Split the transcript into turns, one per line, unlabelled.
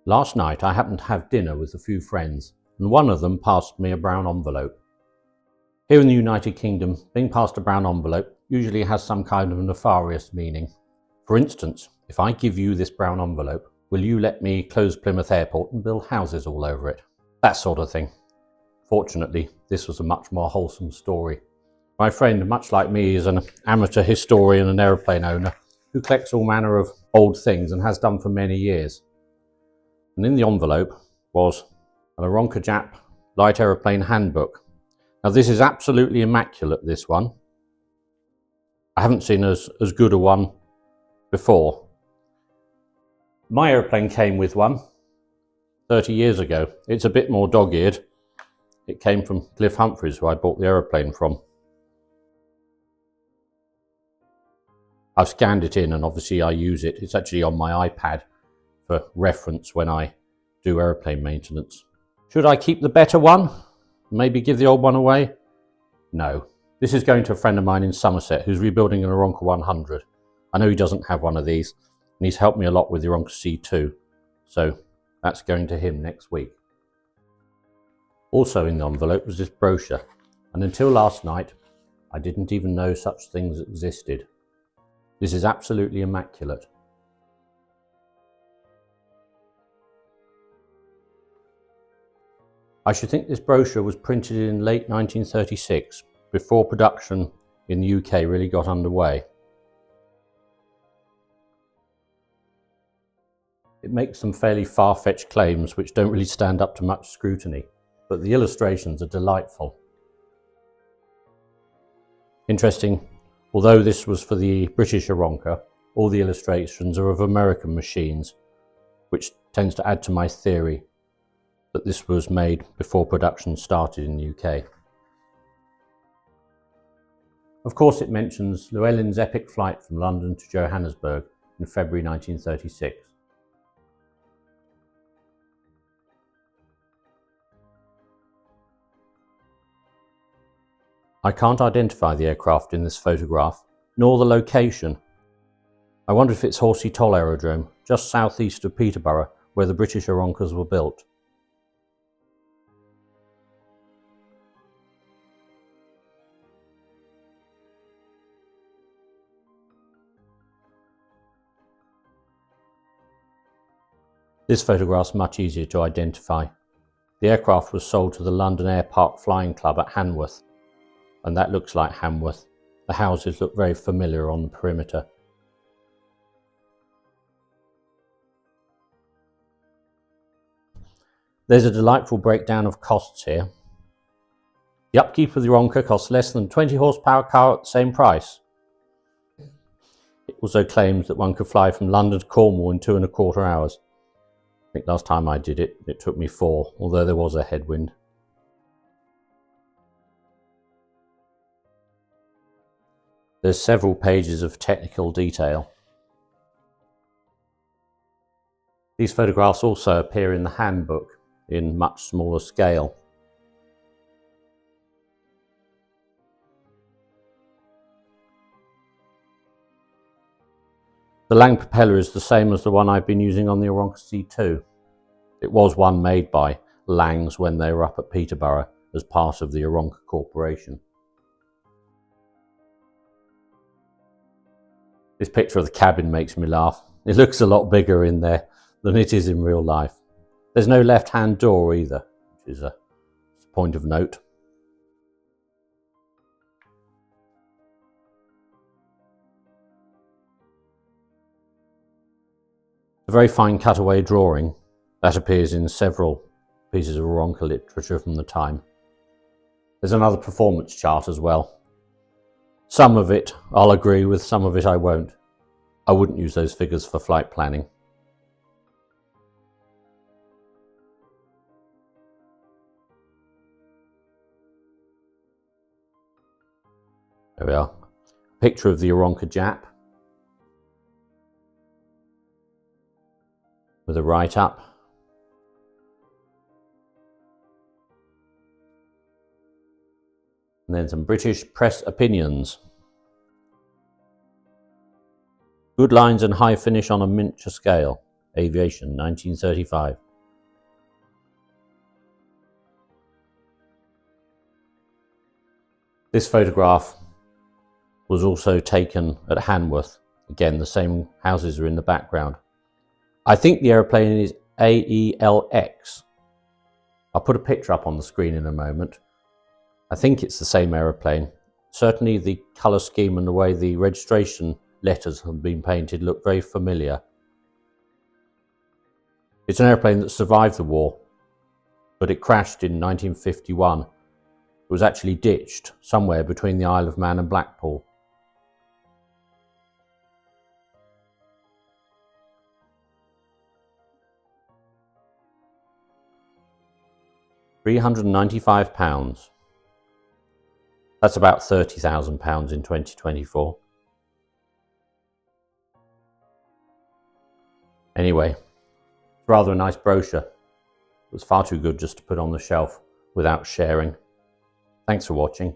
Last night I happened to have dinner with a few friends, and one of them passed me a brown envelope. Here in the United Kingdom, being passed a brown envelope usually has some kind of nefarious meaning. For instance, if I give you this brown envelope, will you let me close Plymouth Airport and build houses all over it? That sort of thing. Fortunately, this was a much more wholesome story. My friend, much like me, is an amateur historian and aeroplane owner who collects all manner of old things and has done for many years. And in the envelope was an Aeronca Jap light aeroplane handbook. Now this is absolutely immaculate, this one. I haven't seen as good a one before. My aeroplane came with one 30 years ago. It's a bit more dog-eared. It came from Cliff Humphreys, who I bought the aeroplane from. I've scanned it in and obviously I use it. It's actually on my iPad for reference when I do aeroplane maintenance. Should I keep the better one? Maybe give the old one away? No. This is going to a friend of mine in Somerset who's rebuilding an Aeronca 100. I know he doesn't have one of these, and he's helped me a lot with the Aeronca C2, so that's going to him next week. Also in the envelope was this brochure, and until last night I didn't even know such things existed. This is absolutely immaculate. I should think this brochure was printed in late 1936, before production in the UK really got underway. It makes some fairly far-fetched claims which don't really stand up to much scrutiny, but the illustrations are delightful. Interesting, although this was for the British Aeronca, all the illustrations are of American machines, which tends to add to my theory that this was made before production started in the UK. Of course it mentions Llewellyn's epic flight from London to Johannesburg in February 1936. I can't identify the aircraft in this photograph, nor the location. I wonder if it's Horsey Toll Aerodrome, just southeast of Peterborough, where the British Aeroncas were built. This photograph's much easier to identify. The aircraft was sold to the London Air Park Flying Club at Hanworth, and that looks like Hanworth. The houses look very familiar on the perimeter. There's a delightful breakdown of costs here. The upkeep of the Aeronca costs less than a 20 horsepower car at the same price. It also claims that one could fly from London to Cornwall in 2¼ hours. I think last time I did it, it took me 4, although there was a headwind. There's several pages of technical detail. These photographs also appear in the handbook in much smaller scale. The Lang propeller is the same as the one I've been using on the Aeronca C2. It was one made by Lang's when they were up at Peterborough as part of the Aeronca Corporation. This picture of the cabin makes me laugh. It looks a lot bigger in there than it is in real life. There's no left-hand door either, which is a point of note. A very fine cutaway drawing that appears in several pieces of Aeronca literature from the time. There's another performance chart as well. Some of it I'll agree with, some of it I won't. I wouldn't use those figures for flight planning. There we are. Picture of the Aeronca Jap with a write-up. And then some British press opinions. Good lines and high finish on a miniature scale. Aviation, 1935. This photograph was also taken at Hanworth. Again, the same houses are in the background. I think the aeroplane is AELX. I'll put a picture up on the screen in a moment. I think it's the same aeroplane. Certainly the colour scheme and the way the registration letters have been painted look very familiar. It's an aeroplane that survived the war, but it crashed in 1951. It was actually ditched somewhere between the Isle of Man and Blackpool. £395. That's about £30,000 in 2024. Anyway, it's rather a nice brochure. It was far too good just to put on the shelf without sharing. Thanks for watching.